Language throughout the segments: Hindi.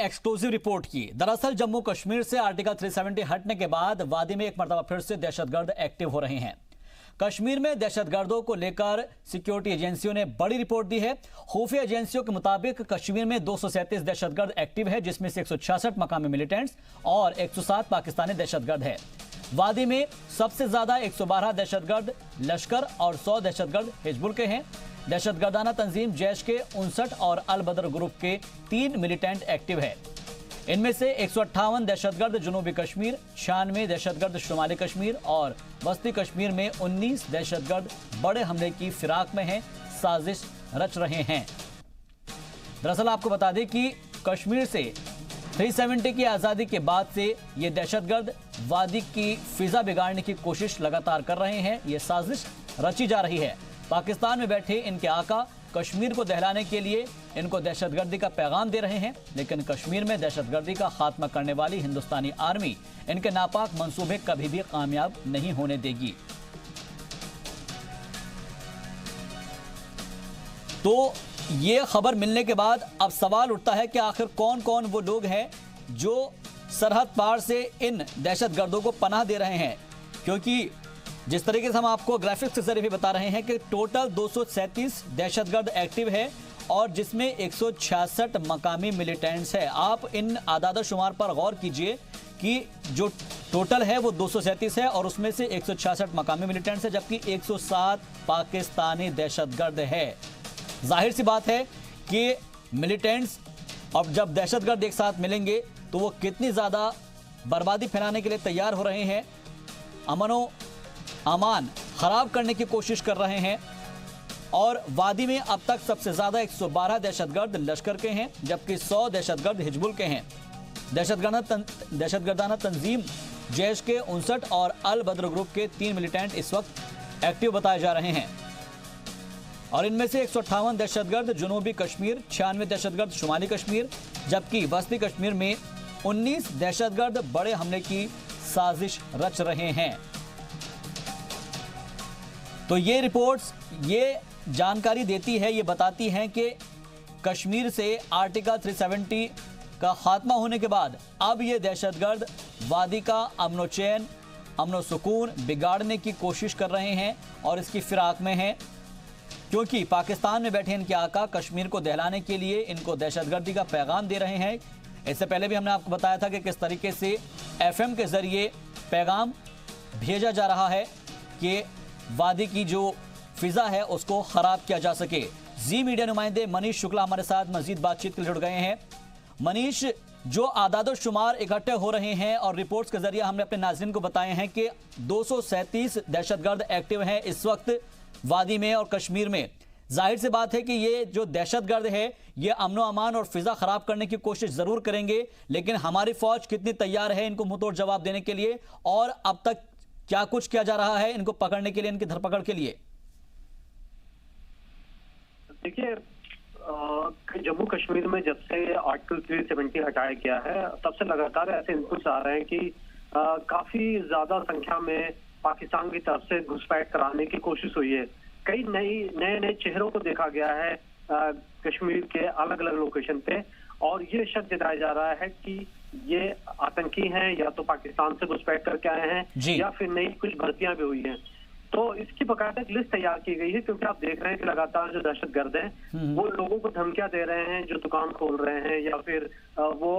एक्सक्लूसिव रिपोर्ट की। दरअसल जम्मू कश्मीर से आर्टिकल 370 हटने के बाद वादी में एक मरतबा फिर से दहशतगर्द एक्टिव हो रहे हैं। कश्मीर में दहशतगर्दों को लेकर सिक्योरिटी एजेंसियों ने बड़ी रिपोर्ट दी है। खुफिया एजेंसियों के मुताबिक कश्मीर में 237 दहशतगर्द एक्टिव है, जिसमें से 166 मकामी मिलिटेंट्स और 107 पाकिस्तानी दहशतगर्द है। वादी में सबसे ज्यादा 112 दहशतगर्द लश्कर और 100 दहशतगर्द हिजबुल के हैं। दहशतगर्दाना तंजीम जैश के 59 और अल बदर ग्रुप के 3 मिलिटेंट एक्टिव है। इनमें से 158 दहशतगर्द जनूबी कश्मीर, 96 दहशतगर्द शुमाली कश्मीर और वस्ती कश्मीर में 19 दहशतगर्द बड़े हमले की फिराक में हैं, साजिश रच रहे हैं। दरअसल आपको बता दें कि कश्मीर से 370 की आजादी के बाद से ये दहशतगर्द वादी की फिजा बिगाड़ने की कोशिश लगातार कर रहे हैं। ये साजिश रची जा रही है। पाकिस्तान में बैठे इनके आका कश्मीर को दहलाने के लिए इनको दहशतगर्दी का पैगाम दे रहे हैं, लेकिन कश्मीर में दहशतगर्दी का खात्मा करने वाली हिंदुस्तानी आर्मी इनके नापाक मंसूबे कभी भी कामयाब नहीं होने देगी। तो ये खबर मिलने के बाद अब सवाल उठता है कि आखिर कौन कौन वो लोग हैं जो सरहद पार से इन दहशतगर्दों को पनाह दे रहे हैं, क्योंकि जिस तरीके से हम आपको ग्राफिक्स के जरिए भी बता रहे हैं कि टोटल 237 दहशतगर्द एक्टिव है और जिसमें 166 मकामी मिलिटेंट्स है। आप इन आदाद शुमार पर गौर कीजिए कि जो टोटल है वो 237 है और उसमें से 166 मकामी मिलिटेंट्स है, जबकि 107 पाकिस्तानी दहशतगर्द है। जाहिर सी बात है कि मिलिटेंट्स अब जब दहशतगर्द एक साथ मिलेंगे तो वो कितनी ज़्यादा बर्बादी फैलाने के लिए तैयार हो रहे हैं, अमनो अमान खराब करने की कोशिश कर रहे हैं। और वादी में अब तक सबसे ज्यादा 112 दहशतगर्द लश्कर के हैं, जबकि 100 दहशतगर्द हिजबुल के हैं। दहशतगर्दाना तंजीम जैश के 59 और अल बद्र ग्रुप के 3 मिलिटेंट इस वक्त एक्टिव बताए जा रहे हैं और इनमें से 158 दहशतगर्द जनूबी कश्मीर, 96 दहशतगर्द शुमाली कश्मीर, जबकि वस्ती कश्मीर में 19 दहशतगर्द बड़े हमले की साजिश रच रहे हैं। तो ये रिपोर्ट्स ये जानकारी देती है, ये बताती हैं कि कश्मीर से आर्टिकल 370 का खात्मा होने के बाद अब ये दहशतगर्द वादी का अमनो चैन, अमनो सुकून बिगाड़ने की कोशिश कर रहे हैं और इसकी फिराक में हैं, क्योंकि पाकिस्तान में बैठे इनके आका कश्मीर को दहलाने के लिए इनको दहशतगर्दी का पैगाम दे रहे हैं। इससे पहले भी हमने आपको बताया था कि किस तरीके से FM के जरिए पैगाम भेजा जा रहा है कि वादी की जो फिजा है उसको खराब किया जा सके। जी मीडिया नुमाइंदे मनीष शुक्ला हमारे साथ मजीद बातचीत के लिए जुड़ गए हैं। मनीष, जो आदाद शुमार इकट्ठे हो रहे हैं और रिपोर्ट्स के जरिए हमने अपने नाज़रीन को बताए हैं कि 237 दहशतगर्द एक्टिव हैं इस वक्त वादी में और कश्मीर में। जाहिर सी बात है कि ये जो दहशतगर्द है ये अमनो अमान और फिजा खराब करने की कोशिश जरूर करेंगे, लेकिन हमारी फौज कितनी तैयार है इनको मुंहतोड़ जवाब देने के लिए और अब तक क्या कुछ किया जा रहा है इनको पकड़ने के लिए, इनकी धरपकड़ के लिए? देखिए, जम्मू कश्मीर में जब से आर्टिकल 370 हटाया गया है तब से लगातार ऐसे इनपुट्स आ रहे हैं कि काफी ज्यादा संख्या में पाकिस्तान की तरफ से घुसपैठ कराने की कोशिश हुई है। कई नए चेहरों को देखा गया है कश्मीर के अलग अलग लोकेशन पे और ये शक जताया जा रहा है कि ये आतंकी हैं या तो पाकिस्तान से घुसपैठ करके आए हैं या फिर नई कुछ भर्तियां भी हुई हैं। तो इसकी बकायदा एक लिस्ट तैयार की गई है, क्योंकि आप देख रहे हैं कि लगातार जो दहशतगर्द हैं वो लोगों को धमकियां दे रहे हैं, जो दुकान खोल रहे हैं या फिर वो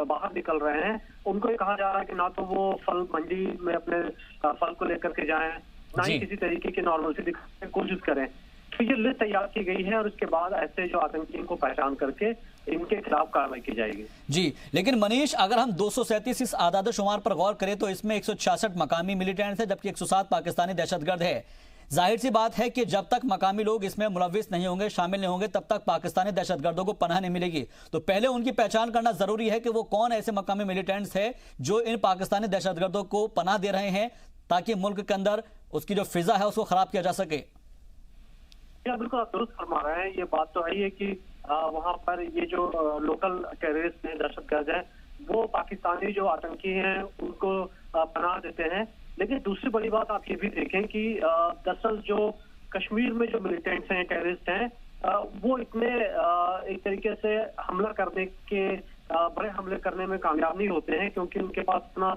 बाहर निकल रहे हैं, उनको ये कहा जा रहा है कि ना तो वो फल मंडी में अपने फल को लेकर के जाएं, ना ही किसी तरीके की नॉर्मल से दिखाने की कोशिश करें। तो ये लिस्ट तैयार की गई है और उसके बाद ऐसे जो आतंकियों को पहचान करके इनके खिलाफ कार्रवाई की जाएगी। जी, लेकिन मनीष, अगर हम 237 इस आदाद शुमार पर गौर करें तो इसमें 166 मकामी मिलिटेंट्स है, जबकि 107 पाकिस्तानी दहशतगर्द है। जाहिर सी बात है कि जब तक मकामी लोग इसमें मुलविस नहीं होंगे, शामिल नहीं होंगे, तब तक पाकिस्तानी दहशतगर्दों को पनाह नहीं मिलेगी। तो पहले उनकी पहचान करना जरूरी है कि वो कौन ऐसे मकामी मिलिटेंट्स है जो इन पाकिस्तानी दहशतगर्दों को पनाह दे रहे हैं, ताकि मुल्क के अंदर उसकी जो फिजा है उसको खराब किया जा सके। बिल्कुल, आप दुरुस्त फरमा रहे हैं। ये बात तो है ही है कि वहाँ पर ये जो लोकल टेररिस्ट हैं, दहशतगर्द हैं, वो पाकिस्तानी जो आतंकी हैं उनको पनाह देते हैं। लेकिन दूसरी बड़ी बात आप ये भी देखें कि दरअसल जो कश्मीर में जो मिलिटेंट्स हैं, टेररिस्ट हैं, वो इतने एक तरीके से हमला करने के बड़े हमले करने में कामयाब नहीं होते हैं, क्योंकि उनके पास इतना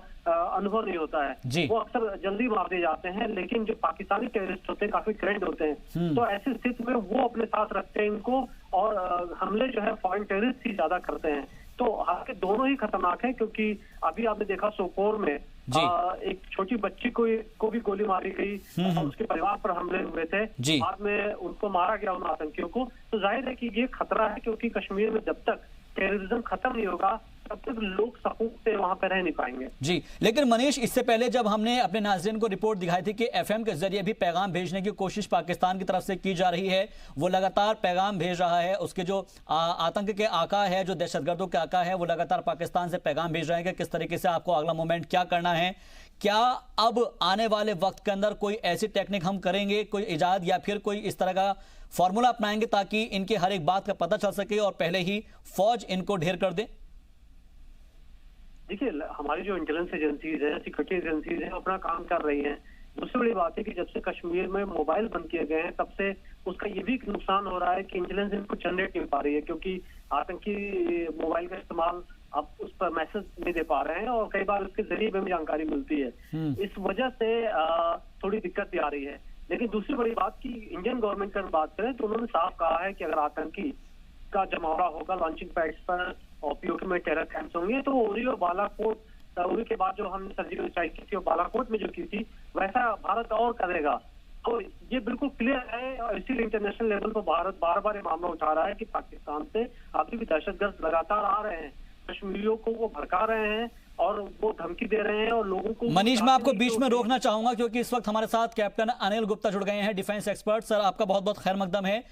अनुभव नहीं होता है। वो अक्सर जल्दी मार दिए जाते हैं, लेकिन जो पाकिस्तानी टेररिस्ट होते हैं काफी ट्रेंड होते हैं, तो ऐसी स्थिति में वो अपने साथ रखते हैं इनको, और हमले जो है फॉरेन टेररिस्ट ही ज्यादा करते हैं। तो हालांकि दोनों ही खतरनाक है, क्योंकि अभी आपने देखा सोपोर में एक छोटी बच्ची को भी गोली मारी गई और उसके परिवार पर हमले हुए थे, बाद में उनको मारा गया उन आतंकियों को। तो जाहिर है कि ये खतरा है, क्योंकि कश्मीर में जब तक टेररिज्म खत्म नहीं होगा तब तक लोग सकून से वहां पर रह नहीं पाएंगे। जी, लेकिन मनीष, इससे पहले जब हमने अपने नाज़रीन को रिपोर्ट दिखाई थी कि एफएम के जरिए भी पैगाम भेजने की कोशिश पाकिस्तान की तरफ से की जा रही है, वो लगातार पैगाम भेज रहा है, उसके जो आतंक के आका है, जो दहशतगर्दों के आका है, वो लगातार पाकिस्तान से पैगाम भेज रहे हैं कि किस तरीके से आपको अगला मूवमेंट क्या करना है। क्या अब आने वाले वक्त के अंदर कोई ऐसी टेक्निक हम करेंगे, कोई इजाद या फिर कोई इस तरह का फॉर्मूला अपनाएंगे ताकि इनके हर एक बात का पता चल सके और पहले ही फौज इनको ढेर कर दे? देखिए, हमारी जो इंटेलिजेंस एजेंसीज है, सिक्योरिटी एजेंसीज है, अपना काम कर रही हैं। दूसरी बड़ी बात है कि जब से कश्मीर में मोबाइल बंद किए गए हैं, तब से उसका ये भी नुकसान हो रहा है कि इंटेलिजेंस इनको जनरेट नहीं पा रही है, क्योंकि आतंकी मोबाइल का इस्तेमाल अब उस पर मैसेज नहीं दे पा रहे हैं और कई बार उसके जरिए भी हमें जानकारी मिलती है। इस वजह से थोड़ी दिक्कत भी आ रही है। लेकिन दूसरी बड़ी बात की इंडियन गवर्नमेंट की बात करें तो उन्होंने साफ कहा है कि अगर आतंकी का जमावड़ा होगा लॉन्चिंग पैड्स पर और पीओके में टेरर कैंप्स होंगे, तो उरी और बालाकोट, उरी के बाद जो हमने सर्जिकल स्ट्राइक की थी और बालाकोट में जो की थी, वैसा भारत और करेगा। तो ये बिल्कुल क्लियर है और इसीलिए इंटरनेशनल लेवल पर भारत बार बार ये मामला उठा रहा है कि पाकिस्तान से अभी भी दहशतगर्द लगातार आ रहे हैं, कश्मीरियों को वो भड़का रहे हैं और वो धमकी दे रहे हैं और लोगों को। मनीष, मैं आपको बीच में रोकना चाहूंगा क्योंकि इस वक्त हमारे साथ कैप्टन अनिल गुप्ता जुड़ गए हैं, डिफेंस एक्सपर्ट। सर, आपका बहुत बहुत खैर मकदम है।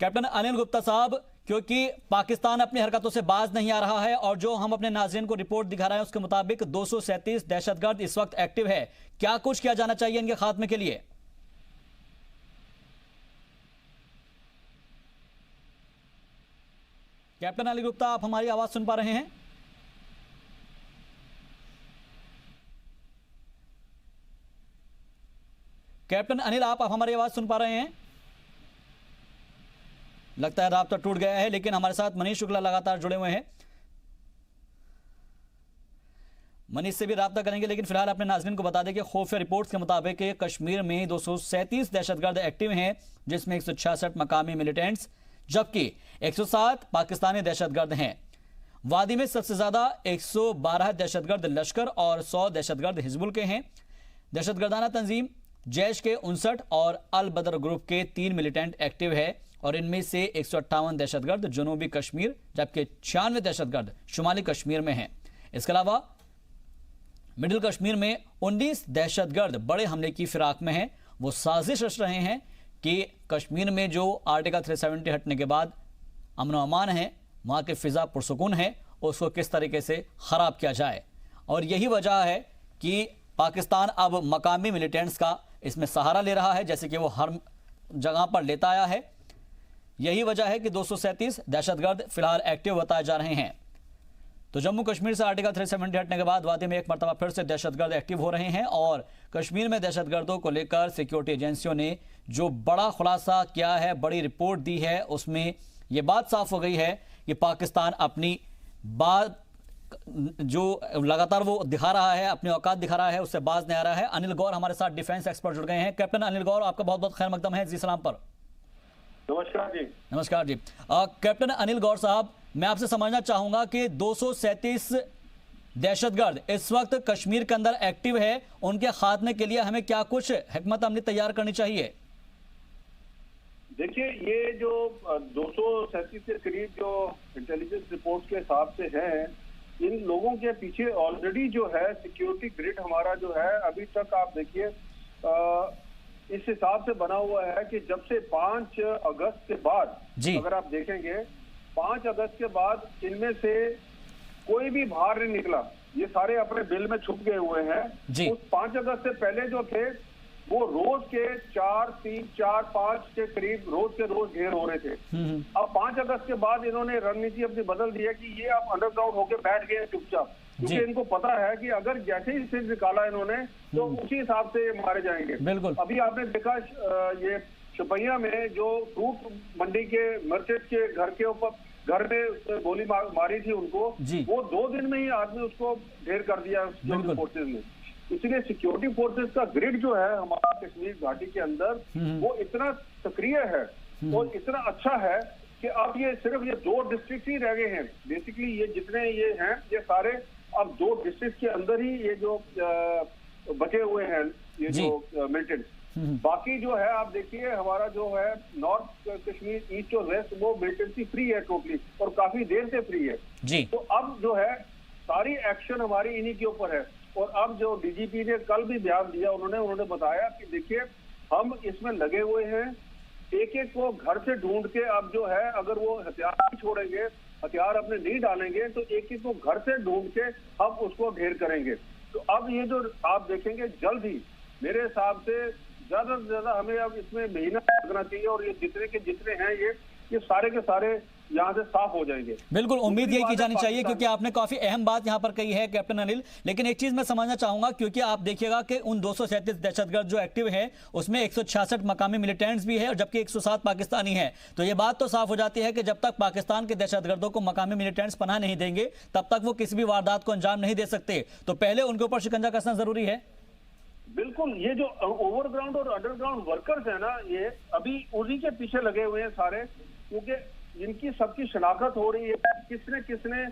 कैप्टन अनिल गुप्ता साहब, क्योंकि पाकिस्तान अपनी हरकतों से बाज नहीं आ रहा है और जो हम अपने नाज़रीन को रिपोर्ट दिखा रहे हैं उसके मुताबिक 237 दहशतगर्द इस वक्त एक्टिव है, क्या कुछ किया जाना चाहिए इनके खात्मे के लिए? कैप्टन अनिल गुप्ता, आप हमारी आवाज सुन पा रहे हैं? कैप्टन अनिल, आप हमारी आवाज सुन पा रहे हैं? लगता है राब्ता टूट गया है, लेकिन हमारे साथ मनीष शुक्ला लगातार जुड़े हुए हैं। मनीष से भी राब्ता करेंगे, लेकिन फिलहाल अपने नाज़रीन को बता दें कि खुफिया रिपोर्ट्स के मुताबिक कश्मीर में 237 दहशतगर्द एक्टिव हैं, जिसमें 166 मकामी मिलिटेंट्स जबकि 107 पाकिस्तानी दहशतगर्द हैं। वादी में सबसे ज्यादा 112 दहशतगर्द लश्कर और 100 दहशतगर्द हिजबुल के हैं। दहशतगर्दाना तंजीम जैश के 59 और अल बदर ग्रुप के 3 मिलिटेंट एक्टिव है और इनमें से 158 दहशतगर्द जनूबी कश्मीर जबकि 96 दहशतगर्द शुमाली कश्मीर में हैं। इसके अलावा मिडिल कश्मीर में 19 दहशतगर्द बड़े हमले की फिराक में हैं। वो साजिश रच रहे हैं कि कश्मीर में जो आर्टिकल 370 हटने के बाद अमन व अमान है, वहाँ की फिजा पुरसुकून है, उसको किस तरीके से ख़राब किया जाए। और यही वजह है कि पाकिस्तान अब मकामी मिलिटेंट्स का इसमें सहारा ले रहा है, जैसे कि वो हर जगह पर लेता आया है। यही वजह है कि 237 दहशतगर्द फिलहाल एक्टिव बताए जा रहे हैं। तो जम्मू कश्मीर से आर्टिकल 370 हटने के बाद वादी में एक मरतबा फिर से दहशतगर्द एक्टिव हो रहे हैं और कश्मीर में दहशतगर्दों को लेकर सिक्योरिटी एजेंसियों ने जो बड़ा खुलासा किया है, बड़ी रिपोर्ट दी है, उसमें यह बात साफ हो गई है कि पाकिस्तान अपनी बात जो लगातार वो दिखा रहा है, अपनी औकात दिखा रहा है, उससे बाज नहीं आ रहा है। अनिल गौर हमारे साथ डिफेंस एक्सपर्ट जुड़ गए हैं। कैप्टन अनिल गौर, आपका बहुत बहुत खैर मकदम है जी सलाम पर। नमस्कार जी। नमस्कार जी। कैप्टन अनिल गौर साहब, मैं आपसे समझना चाहूंगा कि 237 दहशतगर्द इस वक्त कश्मीर के अंदर एक्टिव है, उनके खात्मे के लिए हमें क्या कुछ हिकमत अमली तैयार करनी चाहिए? देखिए, ये जो 237 के करीब जो इंटेलिजेंस रिपोर्ट के हिसाब से है, इन लोगों के पीछे ऑलरेडी जो है सिक्योरिटी ग्रिड हमारा जो है अभी तक आप देखिए इस हिसाब से बना हुआ है कि जब से 5 अगस्त के बाद अगर आप देखेंगे 5 अगस्त के बाद इनमें से कोई भी बाहर नहीं निकला, ये सारे अपने बिल में छुप गए हुए हैं। उस 5 अगस्त से पहले जो थे वो रोज के 4, 3, 4, 5 के करीब रोज के रोज ढेर हो रहे थे। अब 5 अगस्त के बाद इन्होंने रणनीति अपनी बदल दी है कि ये आप अंडरग्राउंड होके बैठ गए चुपचाप, क्योंकि इनको पता है कि अगर जैसे ही सिर निकाला इन्होंने तो उसी हिसाब से मारे जाएंगे। बिल्कुल। अभी आपने देखा ये शोपियां में जो फ्रूट मंडी के मर्चेंट के घर के ऊपर घर में गोली मारी थी उनको, वो 2 दिन में ही आदमी उसको ढेर कर दिया सिक्योरिटी फोर्सेज ने। इसलिए सिक्योरिटी फोर्सेज का ग्रिड जो है हमारा कश्मीर घाटी के अंदर, वो इतना सक्रिय है और इतना अच्छा है कि अब ये सिर्फ ये 2 डिस्ट्रिक्ट ही रह गए हैं। बेसिकली ये जितने ये हैं ये सारे अब 2 डिस्ट्रिक्ट के अंदर ही ये जो बचे हुए हैं ये जो मिलिटेंट्स। बाकी जो है आप देखिए हमारा जो है नॉर्थ कश्मीर, ईस्ट और वेस्ट, वो मिलिटेंसी फ्री है टोटली, और काफी देर से फ्री है जी। तो अब जो है सारी एक्शन हमारी इन्हीं के ऊपर है। और अब जो डीजीपी ने कल भी बयान दिया, उन्होंने बताया कि देखिए हम इसमें लगे हुए हैं, एक एक को घर से ढूंढ के, अब जो है अगर वो हथियार नहीं छोड़ेंगे, हथियार अपने नहीं डालेंगे, तो एक एक को घर से ढूंढ के हम उसको ढेर करेंगे। तो अब ये जो आप देखेंगे जल्द ही, मेरे हिसाब से ज्यादा से ज्यादा हमें अब इसमें मेहनत करना चाहिए, और ये जितने हैं ये सारे के सारे यहाँ से साफ हो जाएंगे। बिल्कुल, उम्मीद यही की जानी चाहिए, क्योंकि आपने काफी अहम बात यहाँ पर कही है कैप्टन अनिल। लेकिन एक चीज मैं समझना चाहूंगा, क्योंकि आप देखिएगा कि उन 237 दहशतगर्द जो एक्टिव है उसमें 166 मकामी मिलिटेंट्स भी है, और जबकि 107 पाकिस्तानी है। तो ये बात तो साफ हो जाती है कि जब तक पाकिस्तान के दहशतगर्दों को मकामी मिलिटेंट्स पनाह नहीं देंगे, तब तक वो किसी भी वारदात को अंजाम नहीं दे सकते। तो पहले उनके ऊपर शिकंजा कसना जरूरी है। बिल्कुल, ये जो ओवरग्राउंड और अंडरग्राउंड वर्कर्स है ना, ये अभी उन्हीं के पीछे लगे हुए हैं सारे, क्योंकि इनकी सबकी शनाख्त हो रही है, किसने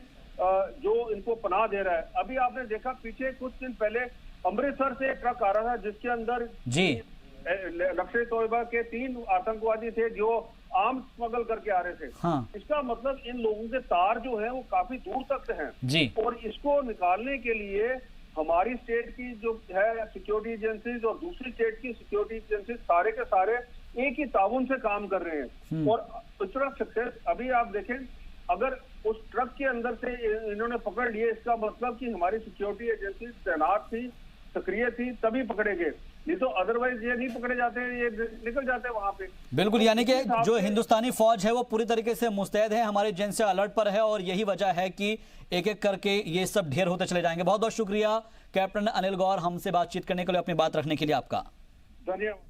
जो इनको पनाह दे रहा है। अभी आपने देखा पीछे कुछ दिन पहले अमृतसर से एक ट्रक आ रहा था जिसके अंदर जी लश्कर तोयबा के 3 आतंकवादी थे जो आर्म्स स्मगल करके आ रहे थे। हाँ। इसका मतलब इन लोगों के तार जो है वो काफी दूर तक हैं जी। और इसको निकालने के लिए हमारी स्टेट की जो है सिक्योरिटी एजेंसीज और दूसरी स्टेट की सिक्योरिटी एजेंसीज सारे के सारे एक ही ताउन से काम कर रहे हैं, और इतना सक्सेस अभी आप देखें, अगर उस ट्रक के अंदर से इन्होंने पकड़ लिए, इसका मतलब कि हमारी सिक्योरिटी एजेंसी तैनात थी, सक्रिय थी, तभी पकड़े गए, नहीं तो अदरवाइज ये नहीं पकड़े जाते, ये निकल जाते वहां पे। बिल्कुल, यानी कि जो हिंदुस्तानी फौज है वो पूरी तरीके से मुस्तैद है, हमारे एजेंसी अलर्ट पर है, और यही वजह है कि एक एक करके ये सब ढेर होते चले जाएंगे। बहुत बहुत शुक्रिया कैप्टन अनिल गौर, हमसे बातचीत करने के लिए, अपनी बात रखने के लिए आपका धन्यवाद।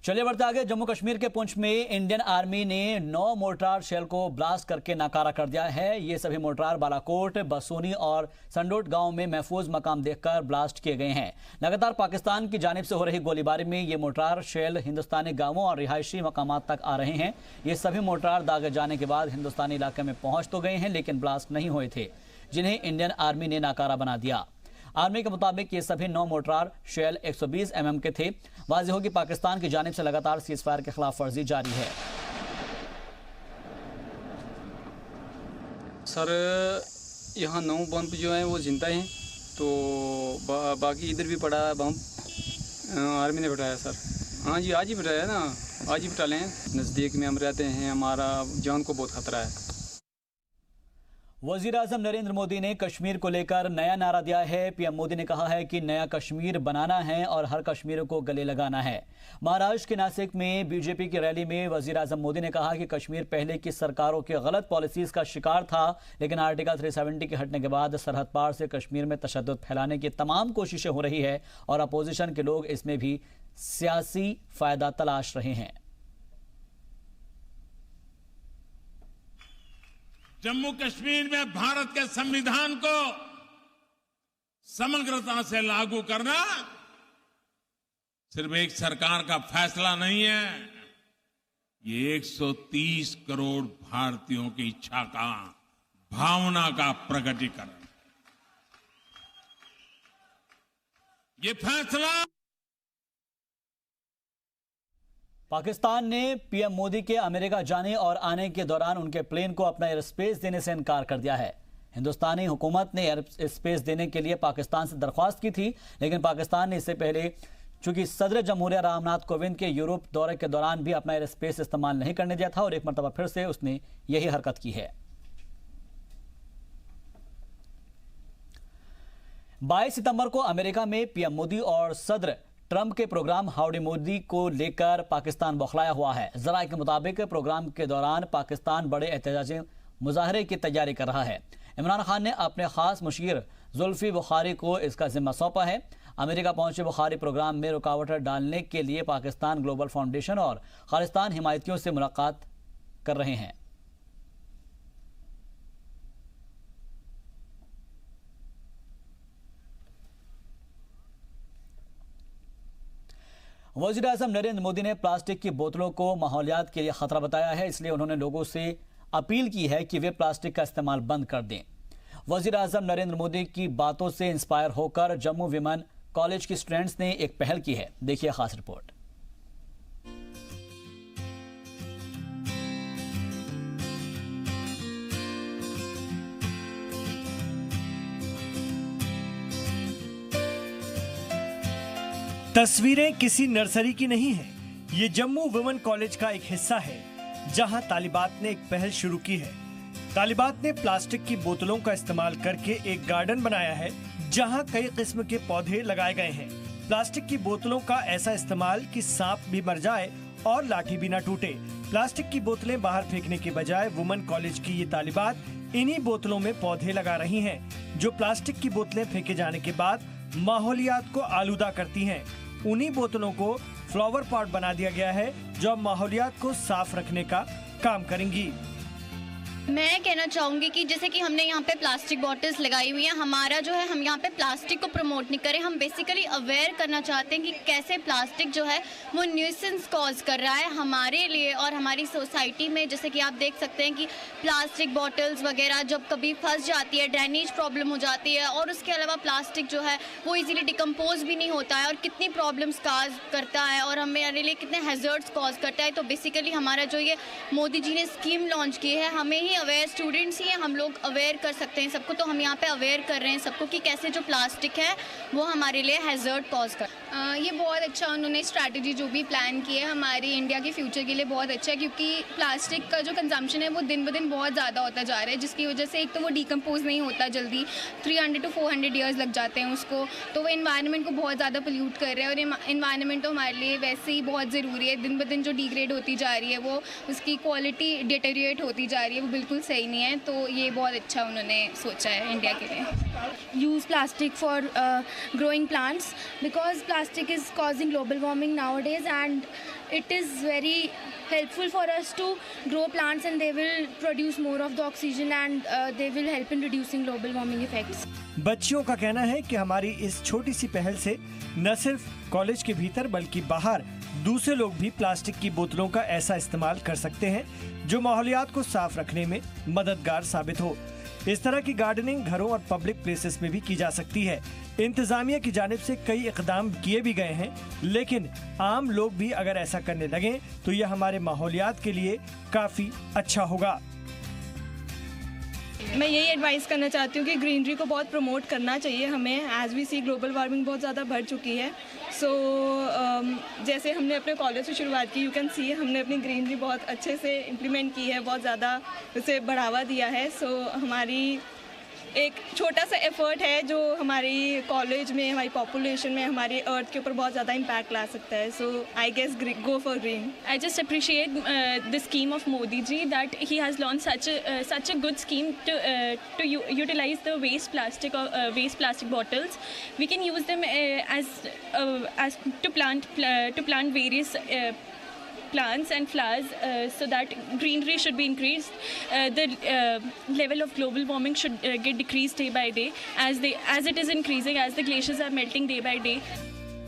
चलिए बढ़ते आगे। जम्मू कश्मीर के पुंछ में इंडियन आर्मी ने 9 मोर्टार शेल को ब्लास्ट करके नाकारा कर दिया है। ये सभी मोर्टार बालाकोट, बसोनी और संडोट गांव में महफूज मकाम देखकर ब्लास्ट किए गए हैं। लगातार पाकिस्तान की जानिब से हो रही गोलीबारी में ये मोर्टार शेल हिंदुस्तानी गांवों और रिहायशी मकामात तक आ रहे हैं। ये सभी मोर्टार दागे जाने के बाद हिंदुस्तानी इलाके में पहुंच तो गए हैं, लेकिन ब्लास्ट नहीं हुए थे, जिन्हें इंडियन आर्मी ने नाकारा बना दिया। आर्मी के मुताबिक ये सभी 9 मोर्टार शेल 120 mm के थे। वाज़ेह हो कि पाकिस्तान की जानिब से लगातार सीज़फायर के खिलाफ वर्जी जारी है। सर यहाँ 9 बम जो हैं वो जिंदा हैं, तो बाकी इधर भी पड़ा है बम, आर्मी ने बिठाया सर। हाँ जी, आज ही बिठाया ना, आज ही बिठा लें। नज़दीक में हम रहते हैं, हमारा जान को बहुत खतरा है। वजीर आजम नरेंद्र मोदी ने कश्मीर को लेकर नया नारा दिया है। पीएम मोदी ने कहा है कि नया कश्मीर बनाना है और हर कश्मीरी को गले लगाना है। महाराष्ट्र के नासिक में बीजेपी की रैली में वजीर आजम मोदी ने कहा कि कश्मीर पहले की सरकारों की गलत पॉलिसीज का शिकार था, लेकिन आर्टिकल 370 के हटने के बाद सरहद पार से कश्मीर में तशद्दुद फैलाने की तमाम कोशिशें हो रही है और अपोजिशन के लोग इसमें भी सियासी फायदा तलाश रहे हैं। जम्मू कश्मीर में भारत के संविधान को समग्रता से लागू करना सिर्फ एक सरकार का फैसला नहीं है, ये 130 करोड़ भारतीयों की इच्छा का, भावना का प्रकटीकरण। ये फैसला पाकिस्तान ने पीएम मोदी के अमेरिका जाने और आने के दौरान उनके प्लेन को अपना एयर स्पेस देने से इनकार कर दिया है। हिंदुस्तानी हुकूमत ने एयर स्पेस देने के लिए पाकिस्तान से दरख्वास्त की थी, लेकिन पाकिस्तान ने इससे पहले चूंकि सदर जमहूरिया रामनाथ कोविंद के यूरोप दौरे के दौरान भी अपना एयर स्पेस इस्तेमाल नहीं करने दिया था, और एक मरतबा फिर से उसने यही हरकत की है। 22 सितंबर को अमेरिका में पीएम मोदी और सदर ट्रंप के प्रोग्राम हाउडी मोदी को लेकर पाकिस्तान बौखलाया हुआ है। ज़राए के मुताबिक प्रोग्राम के दौरान पाकिस्तान बड़े एहतजाजी मुजाहरे की तैयारी कर रहा है। इमरान खान ने अपने खास मुशीर जुल्फी बुखारी को इसका जिम्मा सौंपा है। अमेरिका पहुंचे बुखारी प्रोग्राम में रुकावट डालने के लिए पाकिस्तान ग्लोबल फाउंडेशन और खालिस्तान हिमायतियों से मुलाकात कर रहे हैं। वज़ीर-ए-आज़म नरेंद्र मोदी ने प्लास्टिक की बोतलों को माहौलियात के लिए खतरा बताया है, इसलिए उन्होंने लोगों से अपील की है कि वे प्लास्टिक का इस्तेमाल बंद कर दें। वज़ीर-ए-आज़म नरेंद्र मोदी की बातों से इंस्पायर होकर जम्मू विमेन कॉलेज की स्टूडेंट्स ने एक पहल की है। देखिए खास रिपोर्ट। तस्वीरें किसी नर्सरी की नहीं है, ये जम्मू वुमेन कॉलेज का एक हिस्सा है जहां तालिबात ने एक पहल शुरू की है। तालिबात ने प्लास्टिक की बोतलों का इस्तेमाल करके एक गार्डन बनाया है जहां कई किस्म के पौधे लगाए गए हैं। प्लास्टिक की बोतलों का ऐसा इस्तेमाल कि सांप भी मर जाए और लाठी भी न टूटे। प्लास्टिक की बोतलें बाहर फेंकने के बजाय वुमेन कॉलेज की ये तालिबात इन्हीं बोतलों में पौधे लगा रही हैं, जो प्लास्टिक की बोतलें फेंके जाने के बाद माहौलियात को आलूदा करती हैं। उन्हीं बोतलों को फ्लावर पॉट बना दिया गया है जो अब माहौलियात को साफ रखने का काम करेंगी। मैं कहना चाहूँगी कि जैसे कि हमने यहाँ पे प्लास्टिक बॉटल्स लगाई हुई हैं, हमारा जो है हम यहाँ पे प्लास्टिक को प्रमोट नहीं करें, हम बेसिकली अवेयर करना चाहते हैं कि कैसे प्लास्टिक जो है वो न्यूसेंस कॉज कर रहा है हमारे लिए और हमारी सोसाइटी में। जैसे कि आप देख सकते हैं कि प्लास्टिक बॉटल्स वगैरह जब कभी फंस जाती है, ड्रेनेज प्रॉब्लम हो जाती है, और उसके अलावा प्लास्टिक जो है वो ईजिली डिकम्पोज भी नहीं होता है और कितनी प्रॉब्लम्स काज करता है और हमारे लिए कितने हैजर्ड्स कॉज करता है। तो बेसिकली हमारा जो ये मोदी जी ने स्कीम लॉन्च की है, हमें ही अवेयर स्टूडेंट्स ही हैं, हम लोग अवेयर कर सकते हैं सबको। तो हम यहाँ पे अवेयर कर रहे हैं सबको कि कैसे जो प्लास्टिक है वो हमारे लिए हैजर्ड कॉज कर। ये बहुत अच्छा उन्होंने स्ट्रैटेजी जो भी प्लान की है हमारी इंडिया के फ्यूचर के लिए बहुत अच्छा है, क्योंकि प्लास्टिक का जो कंजम्पशन है वो दिन ब दिन बहुत ज़्यादा होता जा रहा है, जिसकी वजह से एक तो वो डिकम्पोज नहीं होता जल्दी, 300 to 400 ईयर्स लग जाते हैं उसको, तो वो इन्वायरमेंट को बहुत ज़्यादा पोल्यूट कर रहे हैं। और इन्वायरमेंट तो हमारे लिए वैसे ही बहुत ज़रूरी है, दिन ब दिन जो डिग्रेड होती जा रही है वो उसकी क्वालिटी डिटेरिएट होती जा रही है, वो बिल्कुल सही नहीं है। तो ये बहुत अच्छा उन्होंने सोचा है इंडिया के लिए। Use plastic for growing plants because plastic is causing global warming nowadays, and it is very helpful for us to grow plants and they will produce more of the oxygen and they will help in reducing global warming effects. बच्चियों का कहना है कि हमारी इस छोटी सी पहल से न सिर्फ कॉलेज के भीतर बल्कि बाहर दूसरे लोग भी प्लास्टिक की बोतलों का ऐसा इस्तेमाल कर सकते हैं जो माहौलियात को साफ रखने में मददगार साबित हो। इस तरह की गार्डनिंग घरों और पब्लिक प्लेसेस में भी की जा सकती है। इंतजामिया की जानिब से कई इकदाम किए भी गए हैं, लेकिन आम लोग भी अगर ऐसा करने लगें तो यह हमारे माहौलियात के लिए काफी अच्छा होगा। मैं यही एडवाइस करना चाहती हूँ कि ग्रीनरी को बहुत प्रमोट करना चाहिए हमें। As we see global warming बहुत ज़्यादा बढ़ चुकी है। जैसे हमने अपने कॉलेज से शुरुआत की, यू कैन सी हमने अपनी ग्रीनरी बहुत अच्छे से इम्प्लीमेंट की है, बहुत ज़्यादा उसे बढ़ावा दिया है। हमारी एक छोटा सा एफर्ट है जो हमारी कॉलेज में, हमारी पॉपुलेशन में, हमारी अर्थ के ऊपर बहुत ज़्यादा इम्पैक्ट ला सकता है। So I guess go for green. I just appreciate the scheme of Modi ji, that he has launched such a good scheme to utilize the waste plastic bottles. We can use them as to plant various plants and flowers, so that greenery should be increased. The level of global warming should get decreased day by day as it is increasing, as the glaciers are melting day by day.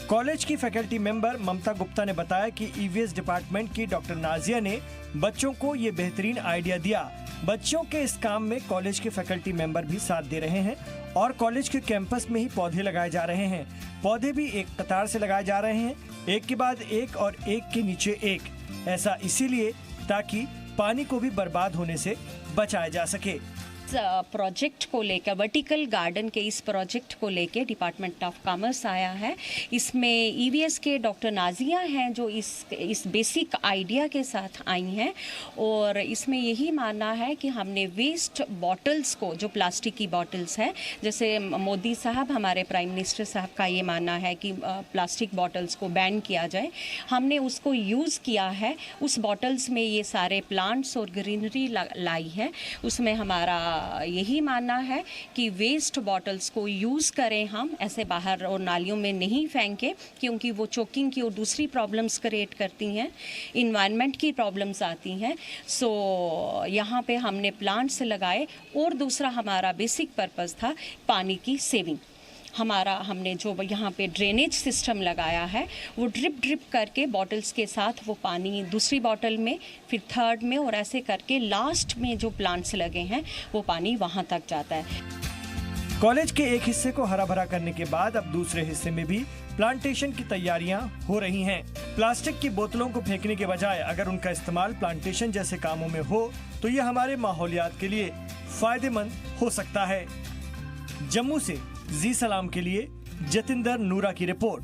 College की फैकल्टी मेंबर ममता गुप्ता ने बताया कि ईवीएस डिपार्टमेंट की डॉक्टर नाजिया ने बच्चों को ये बेहतरीन आइडिया दिया। बच्चों के इस काम में कॉलेज के फैकल्टी मेंबर भी साथ दे रहे हैं और कॉलेज के कैंपस में ही पौधे लगाए जा रहे हैं। पौधे भी एक कतार से लगाए जा रहे हैं, एक के बाद एक और एक के नीचे एक। ऐसा इसीलिए ताकि पानी को भी बर्बाद होने से बचाया जा सके। प्रोजेक्ट को लेकर, वर्टिकल गार्डन के इस प्रोजेक्ट को लेकर डिपार्टमेंट ऑफ कॉमर्स आया है। इसमें ईवीएस के डॉक्टर नाजिया हैं जो इस बेसिक आइडिया के साथ आई हैं, और इसमें यही मानना है कि हमने वेस्ट बॉटल्स को, जो प्लास्टिक की बॉटल्स हैं, जैसे मोदी साहब, हमारे प्राइम मिनिस्टर साहब का ये मानना है कि प्लास्टिक बॉटल्स को बैन किया जाए, हमने उसको यूज़ किया है। उस बॉटल्स में ये सारे प्लांट्स और ग्रीनरी लाई है। उसमें हमारा यही मानना है कि वेस्ट बॉटल्स को यूज़ करें हम, ऐसे बाहर और नालियों में नहीं फेंकें, क्योंकि वो चोकिंग की और दूसरी प्रॉब्लम्स क्रिएट करती हैं, इन्वायरमेंट की प्रॉब्लम्स आती हैं। सो यहाँ पे हमने प्लांट्स लगाए और दूसरा हमारा बेसिक पर्पस था पानी की सेविंग। हमने जो यहाँ पे ड्रेनेज सिस्टम लगाया है वो ड्रिप करके बॉटल्स के साथ वो पानी दूसरी बॉटल में, फिर थर्ड में, और ऐसे करके लास्ट में जो प्लांट्स लगे हैं वो पानी वहाँ तक जाता है। कॉलेज के एक हिस्से को हरा भरा करने के बाद अब दूसरे हिस्से में भी प्लांटेशन की तैयारियां हो रही हैं। प्लास्टिक की बोतलों को फेंकने के बजाय अगर उनका इस्तेमाल प्लांटेशन जैसे कामों में हो तो यह हमारे माहौलियात के लिए फायदेमंद हो सकता है। जम्मू से जी सलाम के लिए जतिंदर नूरा की रिपोर्ट।